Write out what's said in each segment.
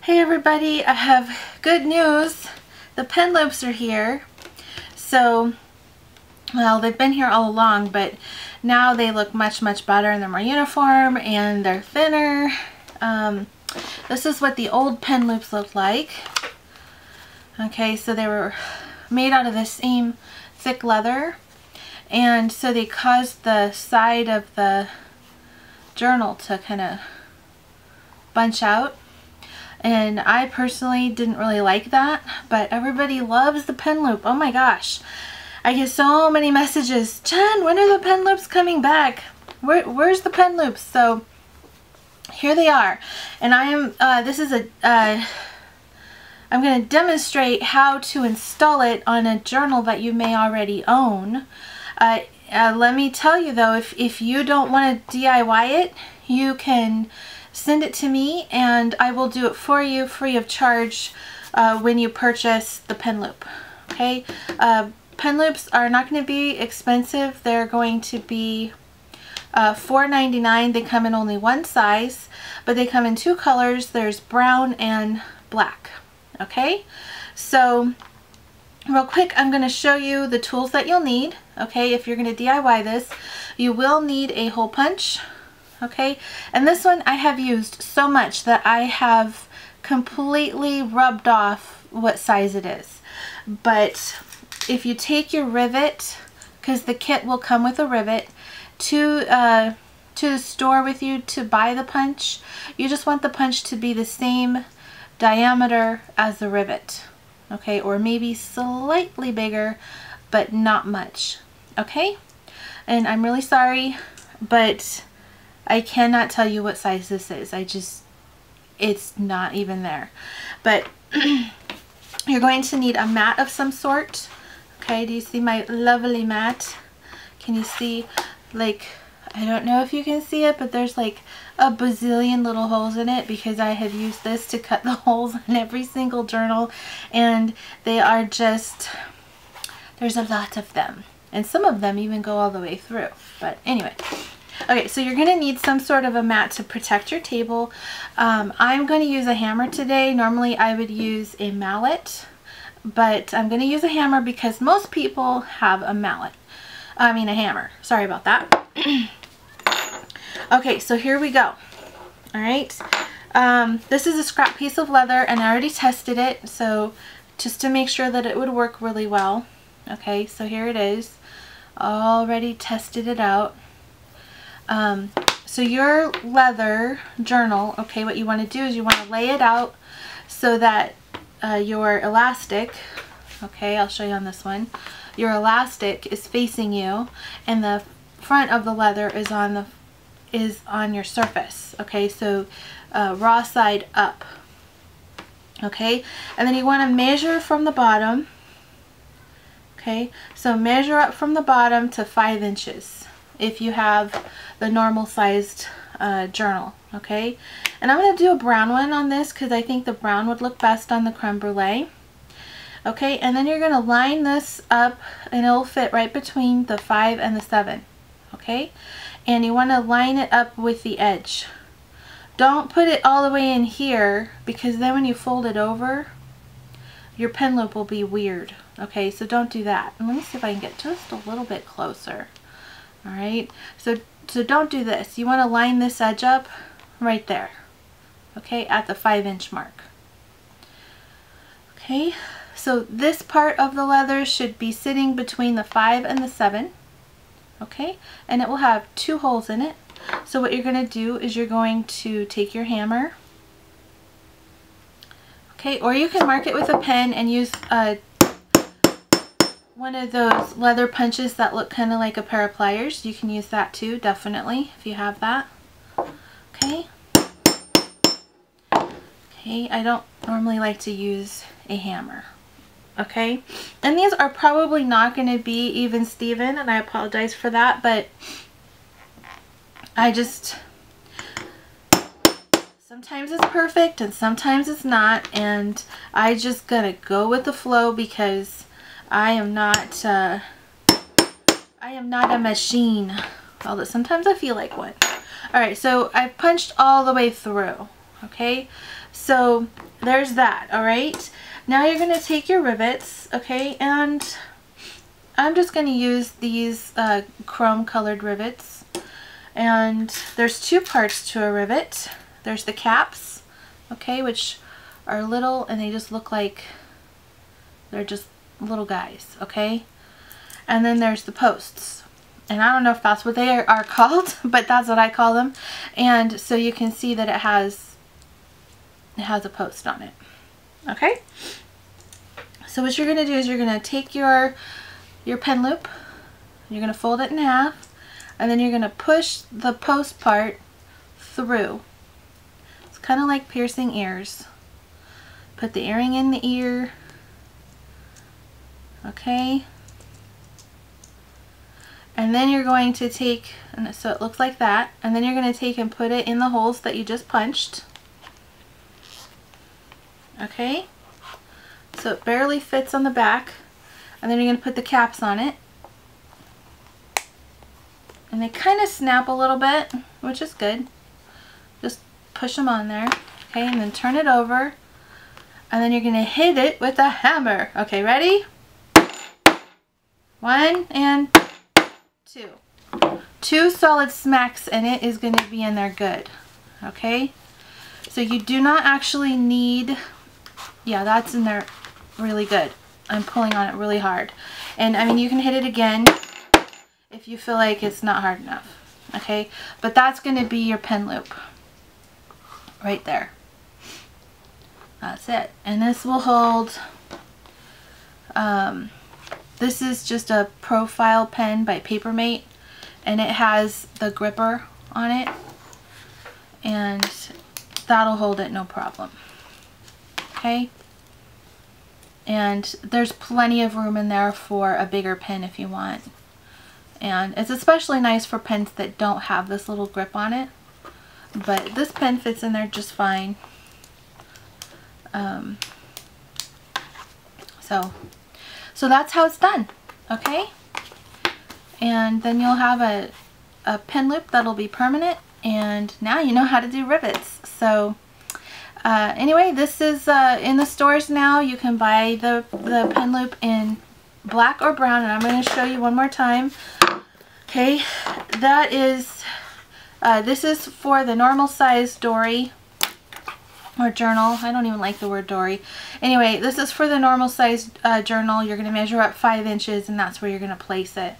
Hey everybody, I have good news. The pen loops are here. So, well, they've been here all along, but now they look much better and they're more uniform and they're thinner. This is what the old pen loops looked like. Okay, so they were made out of the same thick leather, and so they caused the side of the journal to kind of bunch out. And I personally didn't really like that, but everybody loves the pen loop. Oh my gosh. I get so many messages. Jen, when are the pen loops coming back? Where's the pen loops? So here they are. And I am, I'm going to demonstrate how to install it on a journal that you may already own. Let me tell you though, if you don't want to DIY it, you can send it to me and I will do it for you free of charge when you purchase the pen loop. Okay, pen loops are not going to be expensive. They're going to be $4.99. They come in only one size, but they come in two colors. There's brown and black. Okay, so real quick, I'm going to show you the tools that you'll need. Okay, if you're going to DIY this, you will need a hole punch. Okay, and this one I have used so much that I have completely rubbed off what size it is. But if you take your rivet, because the kit will come with a rivet, to the store with you to buy the punch, you just want the punch to be the same diameter as the rivet. Okay, or maybe slightly bigger, but not much. Okay, and I'm really sorry, but I cannot tell you what size this is. It's not even there. But you're going to need a mat of some sort. Okay, do you see my lovely mat? Can you see, like, I don't know if you can see it, but there's like a bazillion little holes in it because I have used this to cut the holes in every single journal, and they are just, there's a lot of them. And some of them even go all the way through. But anyway. Okay, so you're going to need some sort of a mat to protect your table. I'm going to use a hammer today. Normally I would use a mallet, but I'm going to use a hammer because most people have a mallet. I mean a hammer. Sorry about that. Okay, so here we go. Alright, this is a scrap piece of leather and I already tested it, so just to make sure that it would work really well. Okay, so here it is. Already tested it out. So your leather journal, okay, what you want to do is you want to lay it out so that your elastic, okay, I'll show you on this one, your elastic is facing you and the front of the leather is on your surface. Okay, so raw side up. Okay, and then you want to measure from the bottom. Okay, so measure up from the bottom to 5 inches if you have the normal sized journal. Okay, and I'm going to do a brown one on this because I think the brown would look best on the creme brulee. Okay, and then you're going to line this up and it'll fit right between the 5 and the 7. Okay, and you want to line it up with the edge. Don't put it all the way in here because then when you fold it over, your pen loop will be weird. Okay, so don't do that. And let me see if I can get just a little bit closer. Alright, so don't do this. You want to line this edge up right there. Okay, at the 5-inch mark. Okay, so this part of the leather should be sitting between the 5 and the 7. Okay, and it will have 2 holes in it. So what you're going to do is you're going to take your hammer. Okay, or you can mark it with a pen and use one of those leather punches that look kind of like a pair of pliers. You can use that too, definitely, if you have that. Okay. Okay, I don't normally like to use a hammer. Okay, and these are probably not going to be even Steven, and I apologize for that, but sometimes it's perfect and sometimes it's not, and I just gotta go with the flow because I am not a machine, although sometimes I feel like one. Alright, so I've punched all the way through. Okay, So there's that. All right, now you're going to take your rivets, okay, and I'm just going to use these chrome colored rivets. And there's two parts to a rivet. There's the caps, okay, which are little and they just look like they're just little guys, okay? And then there's the posts. And I don't know if that's what they are called, but that's what I call them. And so you can see that it has a post on it, okay? So what you're going to do is you're going to take your pen loop, you're going to fold it in half, and then you're going to push the post part through. It's kind of like piercing ears. Put the earring in the ear, okay? And then you're going to take, and so it looks like that, and then you're going to take and put it in the holes that you just punched, okay? So it barely fits on the back, and then you're going to put the caps on it. And they kind of snap a little bit, which is good. Just push them on there, okay, and then turn it over, and then you're going to hit it with a hammer. Okay, ready? 1 and 2. 2 solid smacks and it is going to be in there good, okay? So you do not actually need, yeah, that's in there really good. I'm pulling on it really hard. And I mean, you can hit it again if you feel like it's not hard enough, okay? But that's going to be your pen loop right there. That's it. And this will hold, this is just a profile pen by Papermate, and it has the gripper on it, and that'll hold it no problem, okay? And there's plenty of room in there for a bigger pen if you want. And it's especially nice for pens that don't have this little grip on it. But this pen fits in there just fine. So that's how it's done, okay? And then you'll have a pen loop that'll be permanent, and now you know how to do rivets. So anyway, this is in the stores now. You can buy the pen loop in black or brown, and I'm going to show you one more time. Okay, that is, this is for the normal size dory or journal. I don't even like the word dory. Anyway, this is for the normal size journal. You're going to measure up 5 inches, and that's where you're going to place it.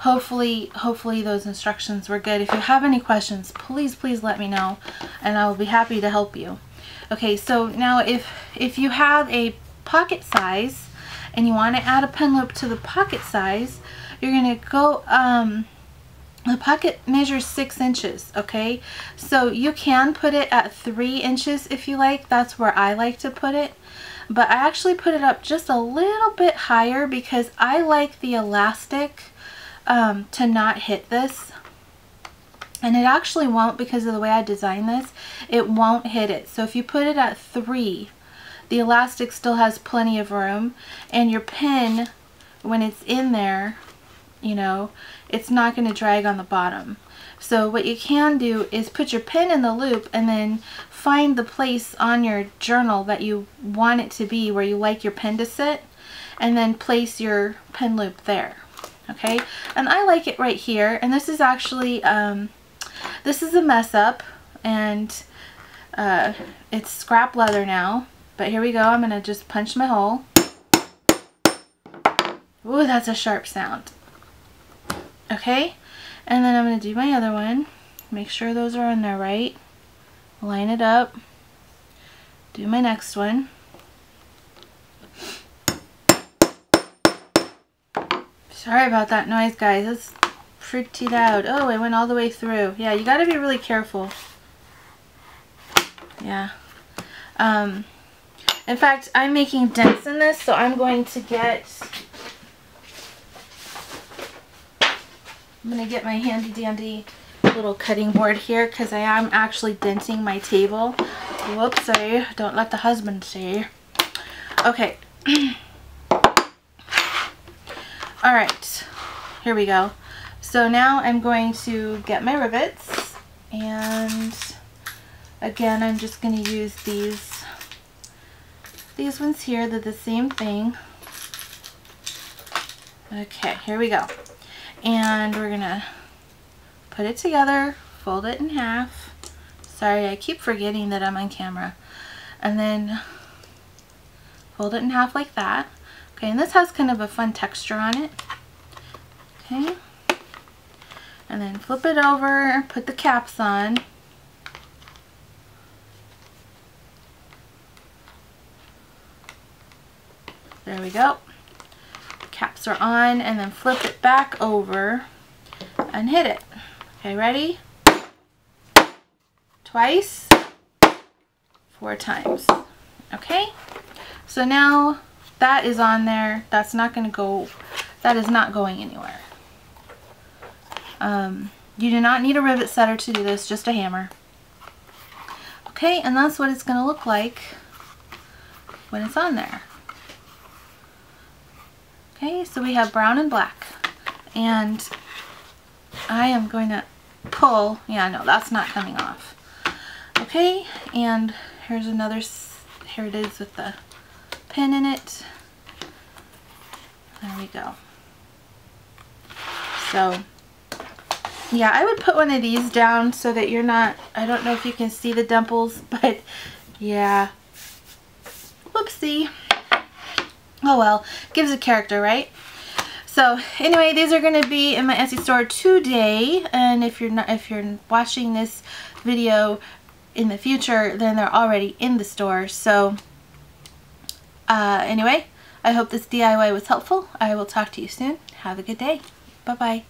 Hopefully those instructions were good. If you have any questions, please let me know, and I will be happy to help you. Okay, so now if you have a pocket size and you want to add a pen loop to the pocket size, you're going to go, the pocket measures 6 inches, okay? So you can put it at 3 inches if you like. That's where I like to put it. But I actually put it up just a little bit higher because I like the elastic to not hit this. And it actually won't, because of the way I designed this, it won't hit it. So if you put it at 3, the elastic still has plenty of room, and your pen, when it's in there, you know, it's not going to drag on the bottom. So what you can do is put your pen in the loop and then find the place on your journal that you want it to be, where you like your pen to sit, and then place your pen loop there. Okay, and I like it right here, and this is actually this is a mess up, and it's scrap leather now, but here we go. I'm gonna just punch my hole. Ooh, that's a sharp sound. Okay, and then I'm gonna do my other one, make sure those are in there right, line it up, do my next one. Sorry about that noise, guys. It's pretty loud. Oh, it went all the way through. Yeah, you gotta be really careful. Yeah. In fact, I'm making dents in this, so I'm going to get my handy dandy little cutting board here, because I am actually denting my table. Whoopsie, don't let the husband see. Okay. Alright, here we go. So now I'm going to get my rivets, and again I'm just going to use these these ones here, they're the same thing. Okay, here we go. And we're gonna put it together, fold it in half. Sorry, I keep forgetting that I'm on camera. And then fold it in half like that. Okay, and this has kind of a fun texture on it. Okay. And then flip it over, put the caps on. There we go. Caps are on, and then flip it back over and hit it. Okay, ready? Twice, 4 times. Okay, so now that is on there. That's not going to go, that is not going anywhere. You do not need a rivet setter to do this, just a hammer. Okay, and that's what it's going to look like when it's on there. Okay, so we have brown and black, and I am going to pull. Yeah, no, that's not coming off. Okay, and here's another, here it is with the pin in it. There we go. So, yeah, I would put one of these down so that you're not, I don't know if you can see the dimples, but yeah. Whoopsie. Oh well, gives a character, right? So anyway, these are going to be in my Etsy store today, and if you're watching this video in the future, then they're already in the store. So anyway, I hope this DIY was helpful. I will talk to you soon. Have a good day. Bye bye.